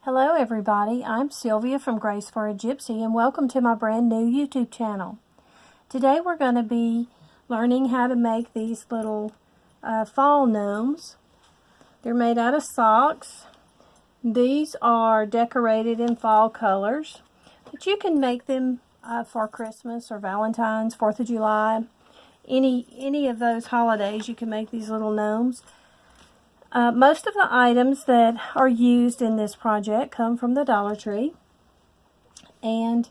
Hello everybody, I'm Sylvia from Grace for a Gypsy and welcome to my brand new YouTube channel. Today we're going to be learning how to make these little fall gnomes. They're made out of socks. These are decorated in fall colors, but you can make them for Christmas or Valentine's, 4th of July, any of those holidays you can make these little gnomes. Most of the items that are used in this project come from the Dollar Tree, and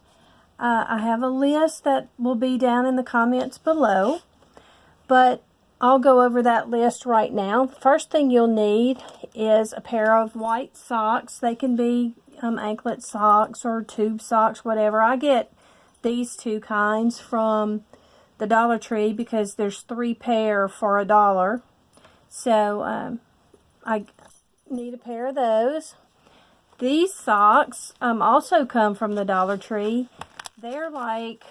I have a list that will be down in the comments below, but I'll go over that list right now. First thing you'll need is a pair of white socks. They can be anklet socks or tube socks, whatever. I get these two kinds from the Dollar Tree because there's 3 pair for $1. So I need a pair of those. These socks also come from the Dollar Tree. They're like,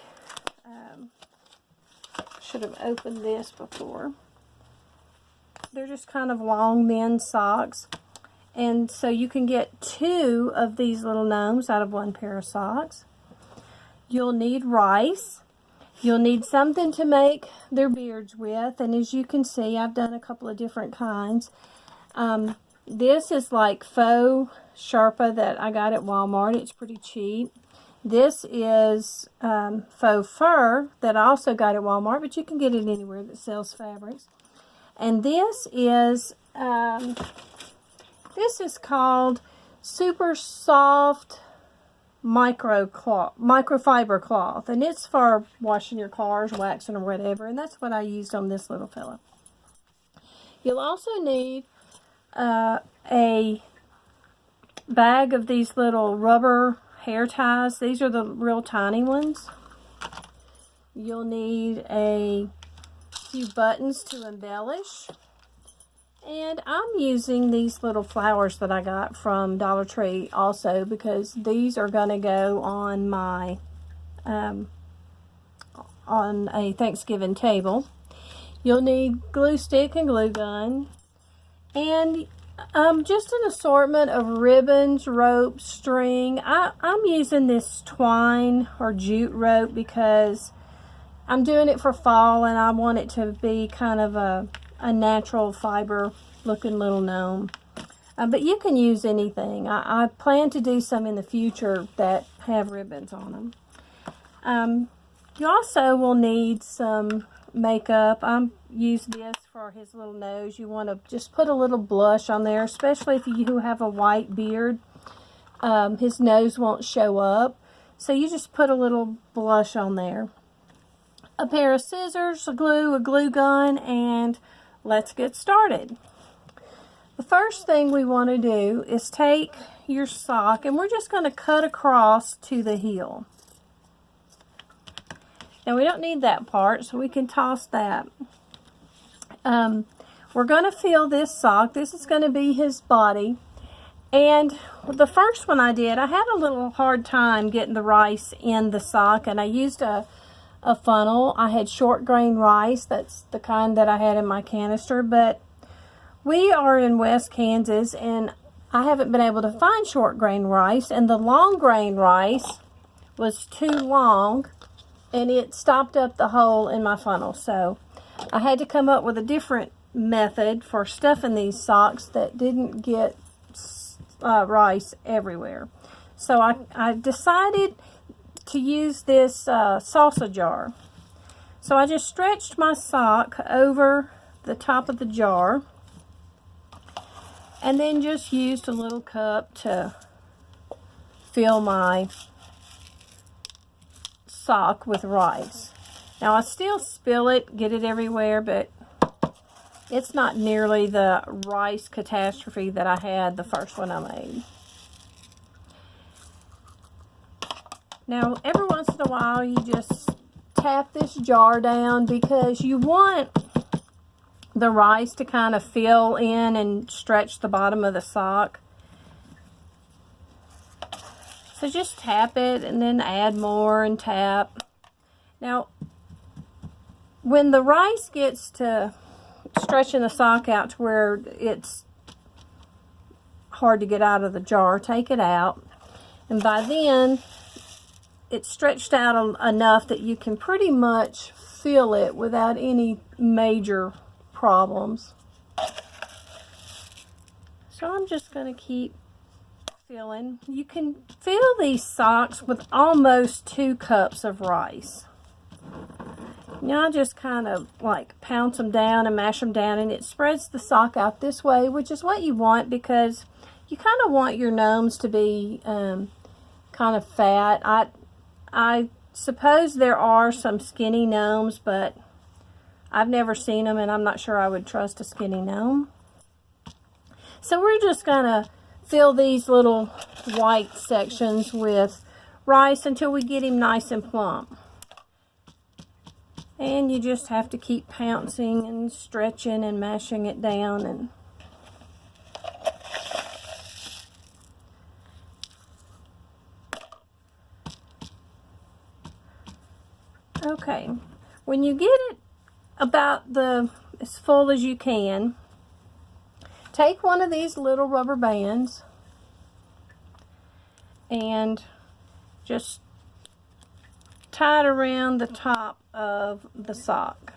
should have opened this before. They're just kind of long men's socks. And so you can get 2 of these little gnomes out of 1 pair of socks. You'll need rice. You'll need something to make their beards with. And as you can see, I've done a couple of different kinds. This is like faux Sherpa that I got at Walmart. It's pretty cheap. This is faux fur that I also got at Walmart, but you can get it anywhere that sells fabrics. And this is called super soft microfiber cloth, and it's for washing your cars, waxing, or whatever. And that's what I used on this little fella. You'll also need a bag of these little rubber hair ties. These are the real tiny ones. You'll need a few buttons to embellish. And I'm using these little flowers that I got from Dollar Tree also because these are going to go on my on a Thanksgiving table. You'll need glue stick and glue gun. And just an assortment of ribbons, rope, string. I'm using this twine or jute rope because I'm doing it for fall and I want it to be kind of a natural fiber looking little gnome. But you can use anything. I plan to do some in the future that have ribbons on them. You also will need some makeup. I use this for his little nose. You want to just put a little blush on there, especially if you have a white beard. His nose won't show up, so you just put a little blush on there. A pair of scissors, a glue gun, and let's get started. The first thing we want to do is take your sock, and we're just going to cut across to the heel. Now we don't need that part, so we can toss that. We're going to fill this sock. This is going to be his body. And the first one I did, I had a little hard time getting the rice in the sock, and I used a funnel. I had short grain rice. That's the kind that I had in my canister, but we are in West Kansas, and I haven't been able to find short grain rice, and the long grain rice was too long, and it stopped up the hole in my funnel. So I had to come up with a different method for stuffing these socks that didn't get rice everywhere. So I decided to use this salsa jar. So I just stretched my sock over the top of the jar and then just used a little cup to fill my sock with rice. Now I still spill it, get it everywhere, but it's not nearly the rice catastrophe that I had the first one I made. Now every once in a while you just tap this jar down because you want the rice to kind of fill in and stretch the bottom of the sock. So just tap it and then add more and tap. Now, when the rice gets to stretching the sock out to where it's hard to get out of the jar, take it out. And by then, it's stretched out enough that you can pretty much fill it without any major problems. So I'm just going to keep filling. You can fill these socks with almost 2 cups of rice. Now I just kind of like pounce them down and mash them down, and it spreads the sock out this way, which is what you want because you kind of want your gnomes to be kind of fat. I suppose there are some skinny gnomes, but I've never seen them, and I'm not sure I would trust a skinny gnome. So we're just going to fill these little white sections with rice until we get him nice and plump. And you just have to keep pouncing and stretching and mashing it down. And okay, when you get it about as full as you can, take one of these little rubber bands and just tie it around the top of the sock.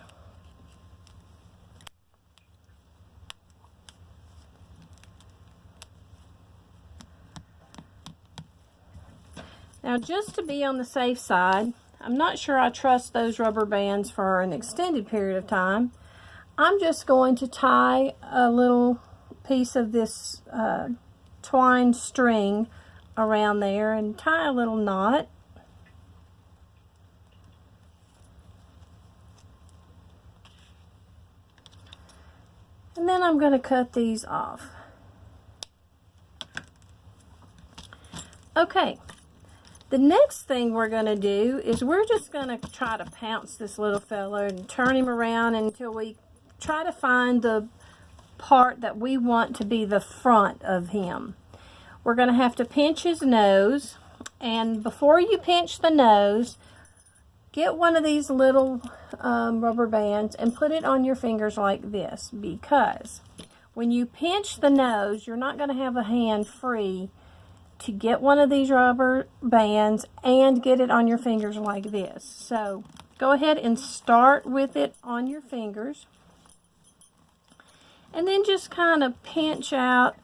Now, just to be on the safe side, I'm not sure I trust those rubber bands for an extended period of time. I'm just going to tie a little piece of this twine string around there and tie a little knot. And then I'm going to cut these off. Okay, the next thing we're going to do is we're just going to try to pounce this little fella and turn him around until we try to find the part that we want to be the front of him. We're going to have to pinch his nose, and before you pinch the nose, get one of these little rubber bands and put it on your fingers like this, because when you pinch the nose, you're not going to have a hand free to get one of these rubber bands and get it on your fingers like this. So go ahead and start with it on your fingers, and then just kind of pinch out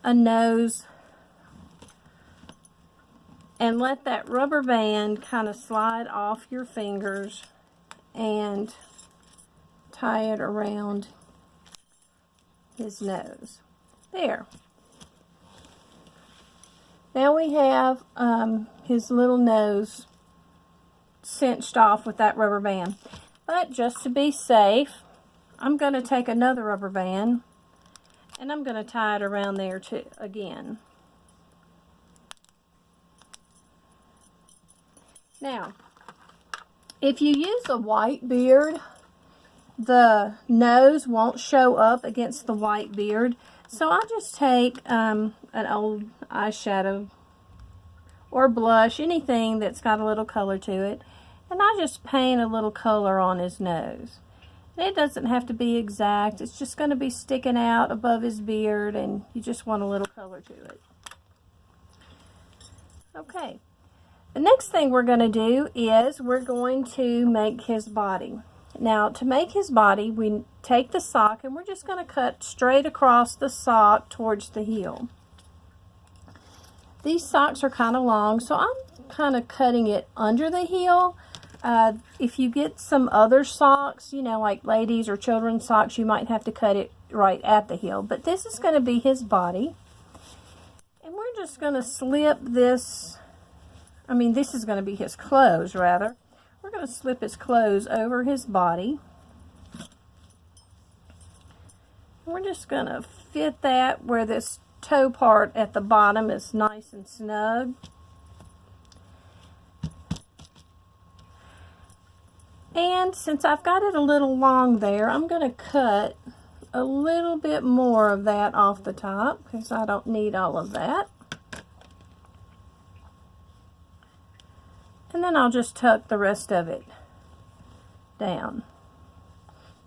a nose and let that rubber band kind of slide off your fingers and tie it around his nose. There. Now we have his little nose cinched off with that rubber band. But just to be safe, I'm going to take another rubber band and I'm going to tie it around there too again. Now, if you use a white beard, the nose won't show up against the white beard. So I just take an old eyeshadow or blush, anything that's got a little color to it, and I just paint a little color on his nose. And it doesn't have to be exact. It's just going to be sticking out above his beard, and you just want a little color to it. Okay. The next thing we're going to do is we're going to make his body. Now, to make his body, we take the sock and we're just going to cut straight across the sock towards the heel. These socks are kind of long, so I'm kind of cutting it under the heel. If you get some other socks, you know, like ladies or children's socks, you might have to cut it right at the heel. But this is going to be his body. And we're just going to slip this, this is going to be his clothes, rather. We're going to slip his clothes over his body. We're just going to fit that where this toe part at the bottom is nice and snug. And since I've got it a little long there, I'm going to cut a little bit more of that off the top because I don't need all of that. And then I'll just tuck the rest of it down.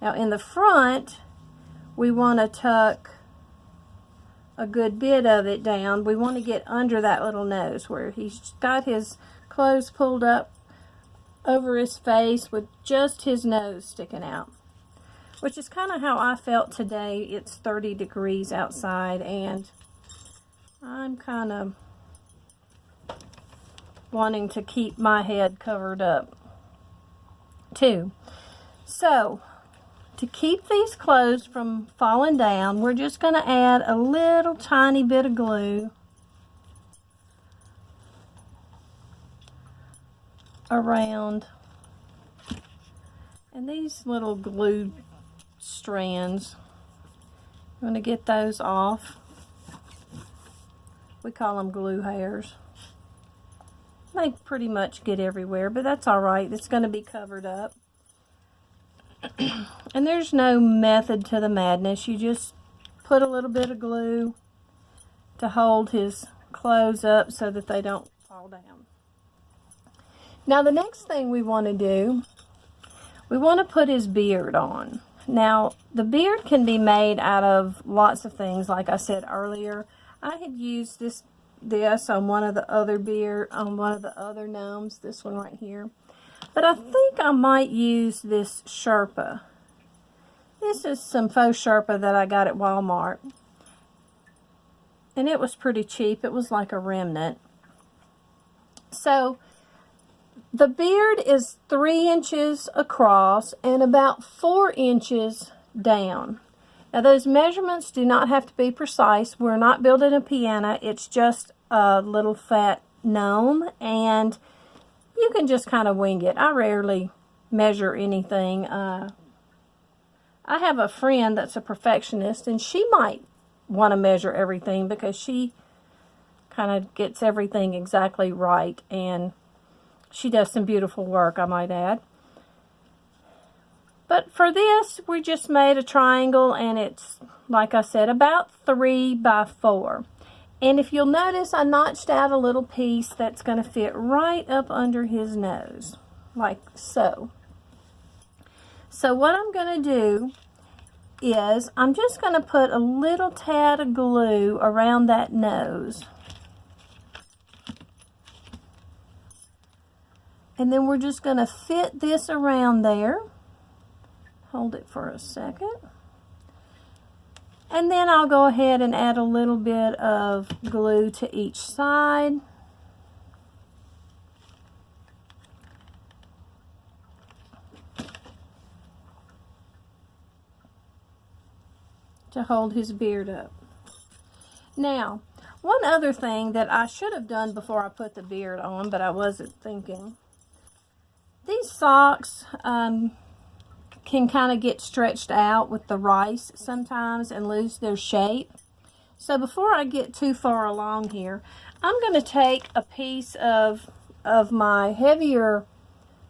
Now in the front, we want to tuck a good bit of it down. We want to get under that little nose where he's got his clothes pulled up over his face with just his nose sticking out, which is kind of how I felt today. It's 30 degrees outside and I'm kind of wanting to keep my head covered up too. So to keep these clothes from falling down, we're just going to add a little tiny bit of glue around. And these little glue strands, I'm going to get those off. We call them glue hairs. They pretty much get everywhere, but that's all right. It's going to be covered up. And there's no method to the madness. You just put a little bit of glue to hold his clothes up so that they don't fall down. Now the next thing we want to do, we want to put his beard on. Now the beard can be made out of lots of things. Like I said earlier, I had used this on one of the other gnomes, this one right here. But I think I might use this Sherpa. This is some faux Sherpa that I got at Walmart. And it was pretty cheap. It was like a remnant. So the beard is 3 inches across and about 4 inches down. Now those measurements do not have to be precise. We're not building a piano. It's just a little fat gnome, and you can just kind of wing it. I rarely measure anything. I have a friend that's a perfectionist, and she might want to measure everything because she kind of gets everything exactly right, and she does some beautiful work, I might add. But for this, we just made a triangle, and it's, like I said, about 3 by 4. And if you'll notice, I notched out a little piece that's going to fit right up under his nose, like so. So what I'm going to do is I'm just going to put a little tad of glue around that nose. And then we're just going to fit this around there. Hold it for a second. And then I'll go ahead and add a little bit of glue to each side. To hold his beard up. Now, one other thing that I should have done before I put the beard on, but I wasn't thinking. These socks, can kind of get stretched out with the rice sometimes and lose their shape. So before I get too far along here, I'm going to take a piece of my heavier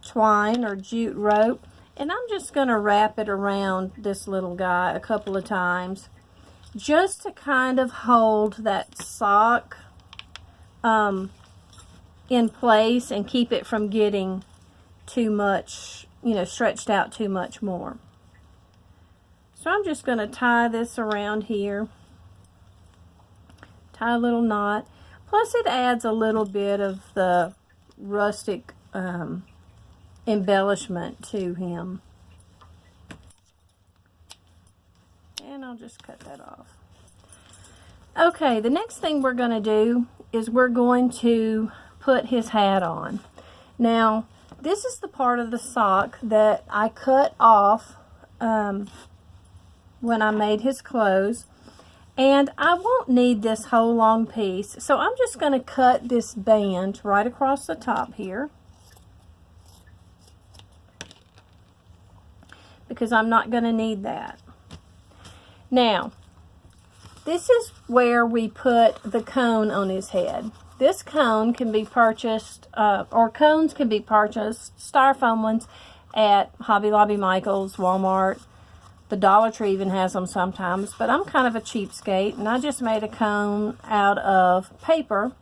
twine or jute rope, and I'm just going to wrap it around this little guy a couple of times just to kind of hold that sock in place and keep it from getting too much, stretched out too much more. So I'm just going to tie this around here. Tie a little knot. Plus it adds a little bit of the rustic embellishment to him. And I'll just cut that off. Okay, the next thing we're going to do is we're going to put his hat on. Now, this is the part of the sock that I cut off when I made his clothes. And I won't need this whole long piece. So I'm just going to cut this band right across the top here. Because I'm not going to need that. Now, this is where we put the cone on his head. This cone can be purchased, or cones can be purchased, styrofoam ones, at Hobby Lobby, Michael's, Walmart. The Dollar Tree even has them sometimes, but I'm kind of a cheapskate, and I just made a cone out of paper.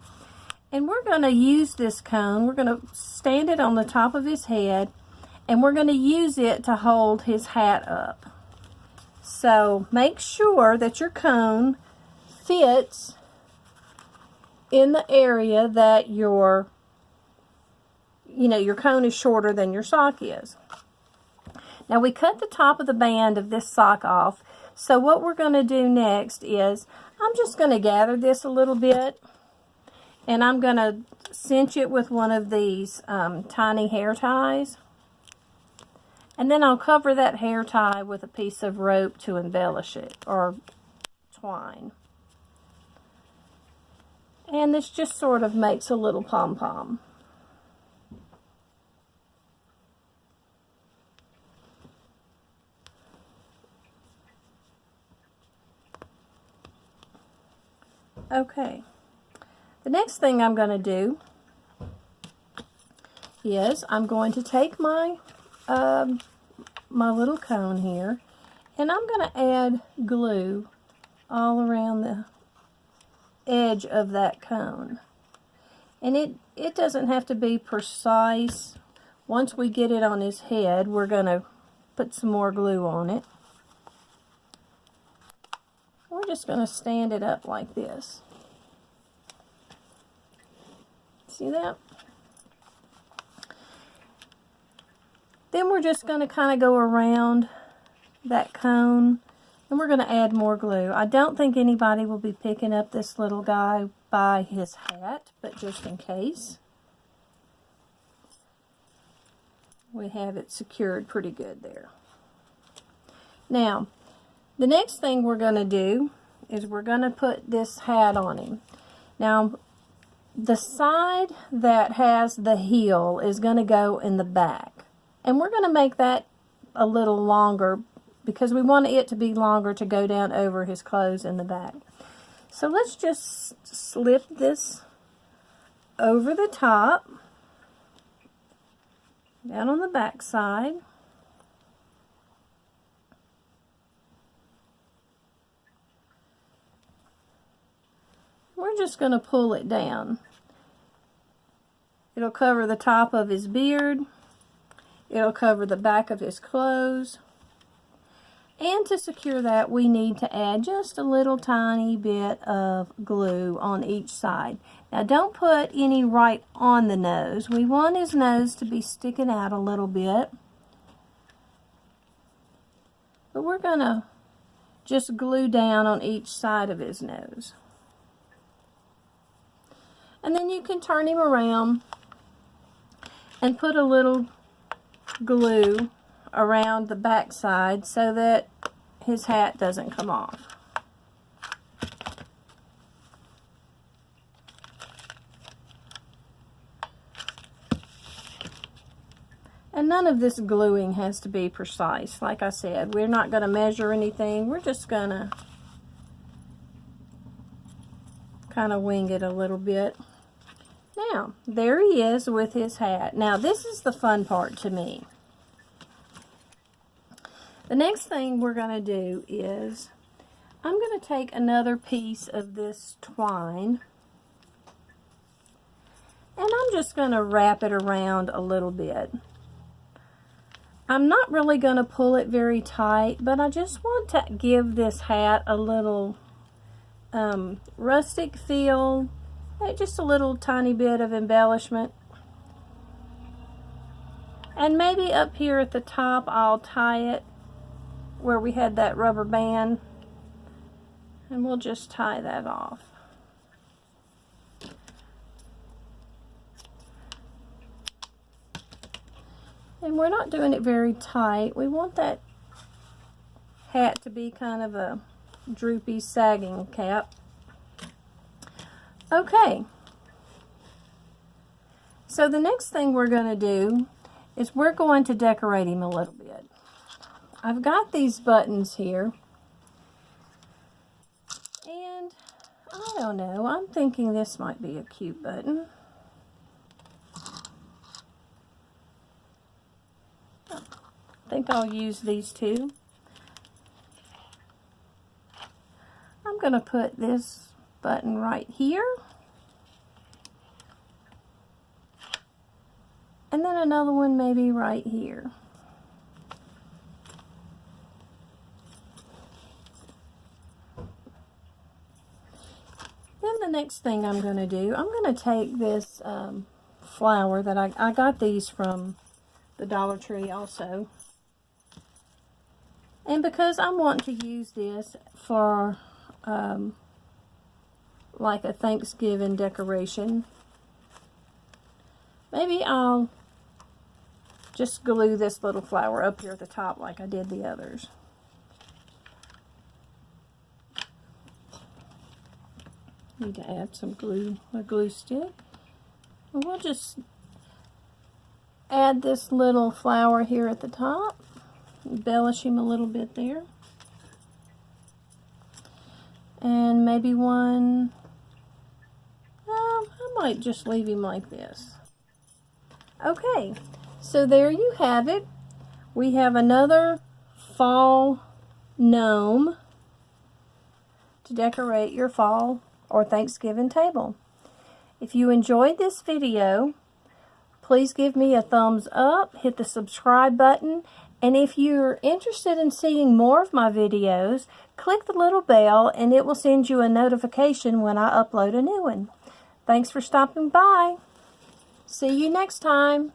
And we're going to use this cone, we're going to stand it on the top of his head, and we're going to use it to hold his hat up. So make sure that your cone fits in the area that your cone is shorter than your sock is. Now we cut the top of the band of this sock off, so what we're going to do next is I'm just going to gather this a little bit, and I'm going to cinch it with one of these tiny hair ties. And then I'll cover that hair tie with a piece of rope to embellish it, or twine. And this just sort of makes a little pom-pom. Okay. The next thing I'm going to do is I'm going to take my my little cone here, and I'm going to add glue all around the edge of that cone. And it doesn't have to be precise. Once we get it on his head, we're going to put some more glue on it. We're just going to stand it up like this. See that? Then we're just going to kind of go around that cone, and we're going to add more glue. I don't think anybody will be picking up this little guy by his hat, but just in case, we have it secured pretty good there. Now, the next thing we're going to do is we're going to put this hat on him. Now, the side that has the heel is going to go in the back. And we're going to make that a little longer because we want it to be longer to go down over his clothes in the back. So let's just slip this over the top, down on the back side. We're just going to pull it down. It'll cover the top of his beard. It'll cover the back of his clothes. And to secure that, we need to add just a little tiny bit of glue on each side. Now, don't put any right on the nose. We want his nose to be sticking out a little bit. But we're going to just glue down on each side of his nose. And then you can turn him around and put a little glue around the back side so that his hat doesn't come off. And none of this gluing has to be precise. Like I said, we're not going to measure anything. We're just going to kind of wing it a little bit. Now, there he is with his hat. Now, this is the fun part to me. The next thing we're going to do is I'm going to take another piece of this twine, and I'm just going to wrap it around a little bit. I'm not really going to pull it very tight, but I just want to give this hat a little rustic feel, just a little tiny bit of embellishment. And maybe up here at the top I'll tie it where we had that rubber band, and we'll just tie that off. And we're not doing it very tight. We want that hat to be kind of a droopy, sagging cap. Okay. So the next thing we're going to do is we're going to decorate him a little bit. I've got these buttons here. And I don't know, I'm thinking this might be a cute button. I think I'll use these two. I'm going to put this button right here. And then another one maybe right here. next thing I'm going to do, I'm going to take this flower that I got these from the Dollar Tree also. And because I want to use this for like a Thanksgiving decoration, maybe I'll just glue this little flower up here at the top like I did the others. Need to add some glue, a glue stick. And we'll just add this little flower here at the top. Embellish him a little bit there. And maybe one, I might just leave him like this. Okay, so there you have it. We have another fall gnome to decorate your fall or Thanksgiving table. If you enjoyed this video, please give me a thumbs up, hit the subscribe button, and if you're interested in seeing more of my videos, click the little bell and it will send you a notification when I upload a new one. Thanks for stopping by. See you next time.